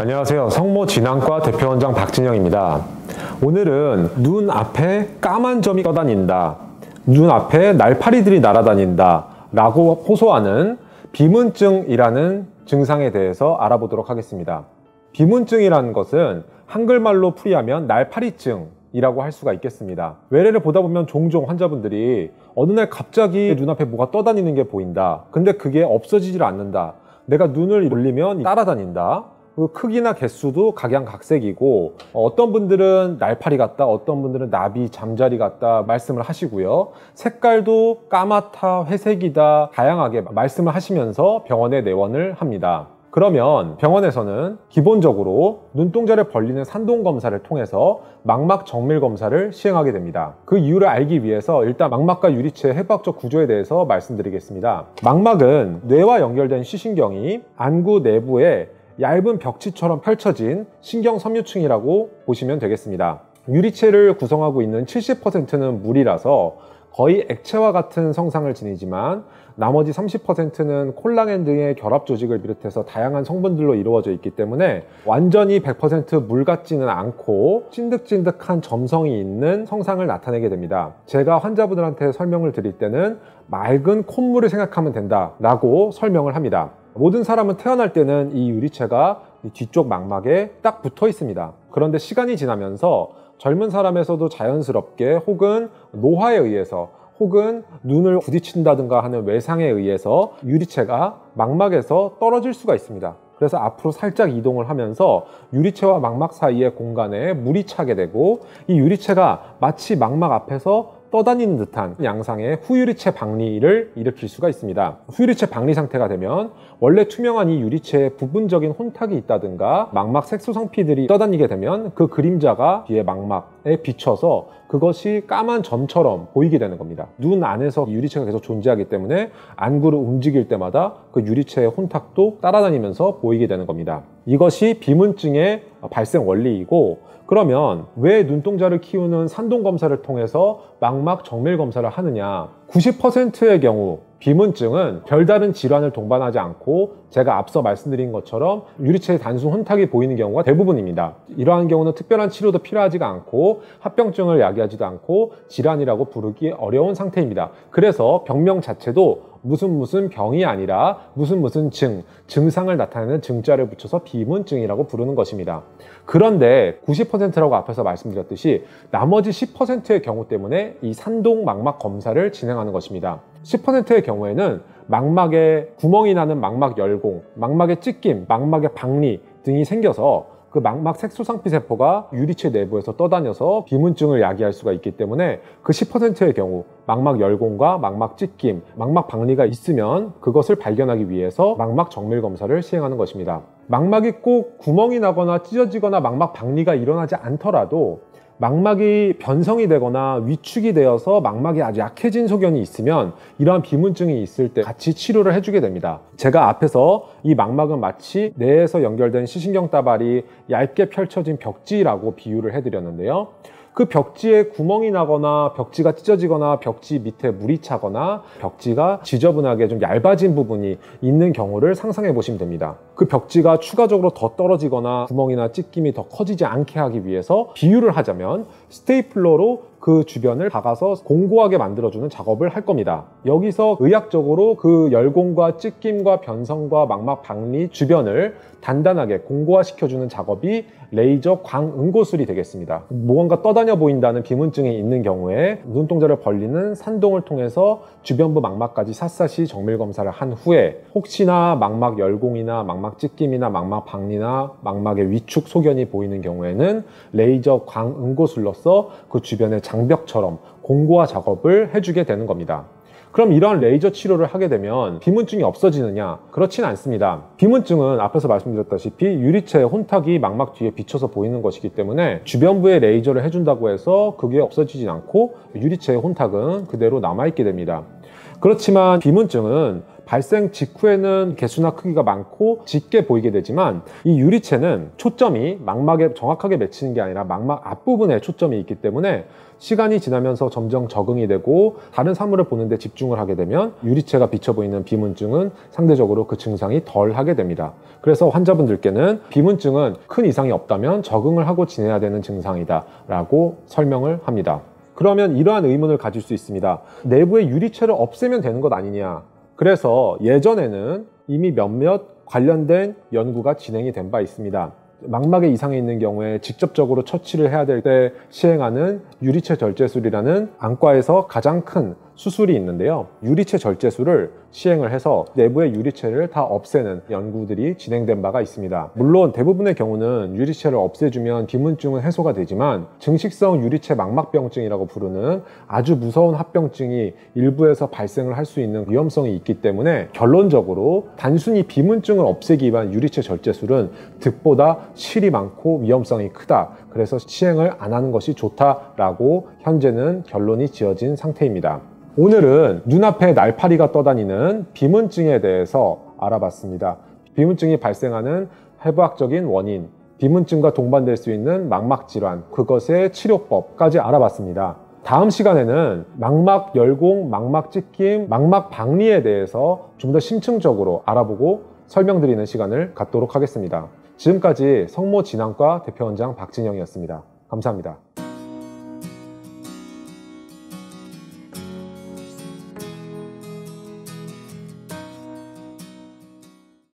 안녕하세요. 성모진앙과 대표원장 박진영입니다. 오늘은 눈 앞에 까만 점이 떠다닌다, 눈 앞에 날파리들이 날아다닌다 라고 호소하는 비문증이라는 증상에 대해서 알아보도록 하겠습니다. 비문증이라는 것은 한글말로 풀이하면 날파리증이라고 할 수가 있겠습니다. 외래를 보다 보면 종종 환자분들이 어느 날 갑자기 눈앞에 뭐가 떠다니는 게 보인다, 근데 그게 없어지질 않는다, 내가 눈을 올리면 따라다닌다, 그 크기나 개수도 각양각색이고, 어떤 분들은 날파리 같다, 어떤 분들은 나비, 잠자리 같다 말씀을 하시고요. 색깔도 까맣다, 회색이다 다양하게 말씀을 하시면서 병원에 내원을 합니다. 그러면 병원에서는 기본적으로 눈동자를 벌리는 산동검사를 통해서 망막 정밀검사를 시행하게 됩니다. 그 이유를 알기 위해서 일단 망막과 유리체의 해부학적 구조에 대해서 말씀드리겠습니다. 망막은 뇌와 연결된 시신경이 안구 내부에 얇은 벽지처럼 펼쳐진 신경섬유층이라고 보시면 되겠습니다. 유리체를 구성하고 있는 70%는 물이라서 거의 액체와 같은 성상을 지니지만 나머지 30%는 콜라겐 등의 결합 조직을 비롯해서 다양한 성분들로 이루어져 있기 때문에 완전히 100% 물 같지는 않고 찐득찐득한 점성이 있는 성상을 나타내게 됩니다. 제가 환자분들한테 설명을 드릴 때는 맑은 콧물을 생각하면 된다 라고 설명을 합니다. 모든 사람은 태어날 때는 이 유리체가 뒤쪽 망막에 딱 붙어 있습니다. 그런데 시간이 지나면서 젊은 사람에서도 자연스럽게 혹은 노화에 의해서 혹은 눈을 부딪힌다든가 하는 외상에 의해서 유리체가 망막에서 떨어질 수가 있습니다. 그래서 앞으로 살짝 이동을 하면서 유리체와 망막 사이의 공간에 물이 차게 되고, 이 유리체가 마치 망막 앞에서 떠다니는 듯한 양상의 후유리체 박리를 일으킬 수가 있습니다. 후유리체 박리 상태가 되면 원래 투명한 이 유리체에 부분적인 혼탁이 있다든가 망막 색소상피들이 떠다니게 되면 그 그림자가 뒤에 망막에 비쳐서 그것이 까만 점처럼 보이게 되는 겁니다. 눈 안에서 유리체가 계속 존재하기 때문에 안구를 움직일 때마다 그 유리체의 혼탁도 따라다니면서 보이게 되는 겁니다. 이것이 비문증의 발생 원리이고, 그러면 왜 눈동자를 키우는 산동검사를 통해서 망막 정밀검사를 하느냐? 90%의 경우 비문증은 별다른 질환을 동반하지 않고 제가 앞서 말씀드린 것처럼 유리체의 단순 혼탁이 보이는 경우가 대부분입니다. 이러한 경우는 특별한 치료도 필요하지가 않고 합병증을 야기하지도 않고 질환이라고 부르기 어려운 상태입니다. 그래서 병명 자체도 무슨 병이 아니라 무슨 증상을 나타내는 증자를 붙여서 비문증이라고 부르는 것입니다. 그런데 90%라고 앞에서 말씀드렸듯이 나머지 10%의 경우 때문에 이 산동 망막 검사를 진행하는 것입니다. 10%의 경우에는 망막에 구멍이 나는 망막 열공, 망막의 찢김, 망막의 박리 등이 생겨서 그 망막 색소상피 세포가 유리체 내부에서 떠다녀서 비문증을 야기할 수가 있기 때문에 그 10%의 경우 망막 열공과 망막 찢김, 망막 박리가 있으면 그것을 발견하기 위해서 망막 정밀 검사를 시행하는 것입니다. 망막이 꼭 구멍이 나거나 찢어지거나 망막 박리가 일어나지 않더라도 망막이 변성이 되거나 위축이 되어서 망막이 아주 약해진 소견이 있으면 이러한 비문증이 있을 때 같이 치료를 해주게 됩니다. 제가 앞에서 이 망막은 마치 뇌에서 연결된 시신경 따발이 얇게 펼쳐진 벽지라고 비유를 해드렸는데요. 그 벽지에 구멍이 나거나 벽지가 찢어지거나 벽지 밑에 물이 차거나 벽지가 지저분하게 좀 얇아진 부분이 있는 경우를 상상해 보시면 됩니다. 그 벽지가 추가적으로 더 떨어지거나 구멍이나 찢김이 더 커지지 않게 하기 위해서 비유를 하자면 스테이플러로 그 주변을 박아서 공고하게 만들어주는 작업을 할 겁니다. 여기서 의학적으로 그 열공과 찢김과 변성과 망막 박리 주변을 단단하게 공고화시켜주는 작업이 레이저 광응고술이 되겠습니다. 무언가 떠다녀 보인다는 비문증이 있는 경우에 눈동자를 벌리는 산동을 통해서 주변부 망막까지 샅샅이 정밀검사를 한 후에 혹시나 망막 열공이나 망막 찢김이나 망막 박리나 망막의 위축 소견이 보이는 경우에는 레이저 광응고술로서 그 주변의 장벽처럼 공고화 작업을 해주게 되는 겁니다. 그럼 이러한 레이저 치료를 하게 되면 비문증이 없어지느냐? 그렇진 않습니다. 비문증은 앞에서 말씀드렸다시피 유리체의 혼탁이 망막 뒤에 비쳐서 보이는 것이기 때문에 주변부에 레이저를 해준다고 해서 그게 없어지진 않고 유리체의 혼탁은 그대로 남아있게 됩니다. 그렇지만 비문증은 발생 직후에는 개수나 크기가 많고 짙게 보이게 되지만 이 유리체는 초점이 망막에 정확하게 맺히는 게 아니라 망막 앞부분에 초점이 있기 때문에 시간이 지나면서 점점 적응이 되고 다른 사물을 보는데 집중을 하게 되면 유리체가 비쳐 보이는 비문증은 상대적으로 그 증상이 덜 하게 됩니다. 그래서 환자분들께는 비문증은 큰 이상이 없다면 적응을 하고 지내야 되는 증상이다 라고 설명을 합니다. 그러면 이러한 의문을 가질 수 있습니다. 내부의 유리체를 없애면 되는 것 아니냐. 그래서 예전에는 이미 몇몇 관련된 연구가 진행이 된 바 있습니다. 망막에 이상이 있는 경우에 직접적으로 처치를 해야 될 때 시행하는 유리체 절제술이라는 안과에서 가장 큰 수술이 있는데요. 유리체 절제술을 시행을 해서 내부의 유리체를 다 없애는 연구들이 진행된 바가 있습니다. 물론 대부분의 경우는 유리체를 없애주면 비문증은 해소가 되지만 증식성 유리체 망막병증이라고 부르는 아주 무서운 합병증이 일부에서 발생을 할 수 있는 위험성이 있기 때문에 결론적으로 단순히 비문증을 없애기 위한 유리체 절제술은 득보다 실이 많고 위험성이 크다. 그래서 시행을 안 하는 것이 좋다라고 현재는 결론이 지어진 상태입니다. 오늘은 눈앞에 날파리가 떠다니는 비문증에 대해서 알아봤습니다. 비문증이 발생하는 해부학적인 원인, 비문증과 동반될 수 있는 망막질환, 그것의 치료법까지 알아봤습니다. 다음 시간에는 망막 열공, 망막 찢김, 망막 박리에 대해서 좀 더 심층적으로 알아보고 설명드리는 시간을 갖도록 하겠습니다. 지금까지 성모진앙과 대표원장 박진영이었습니다. 감사합니다.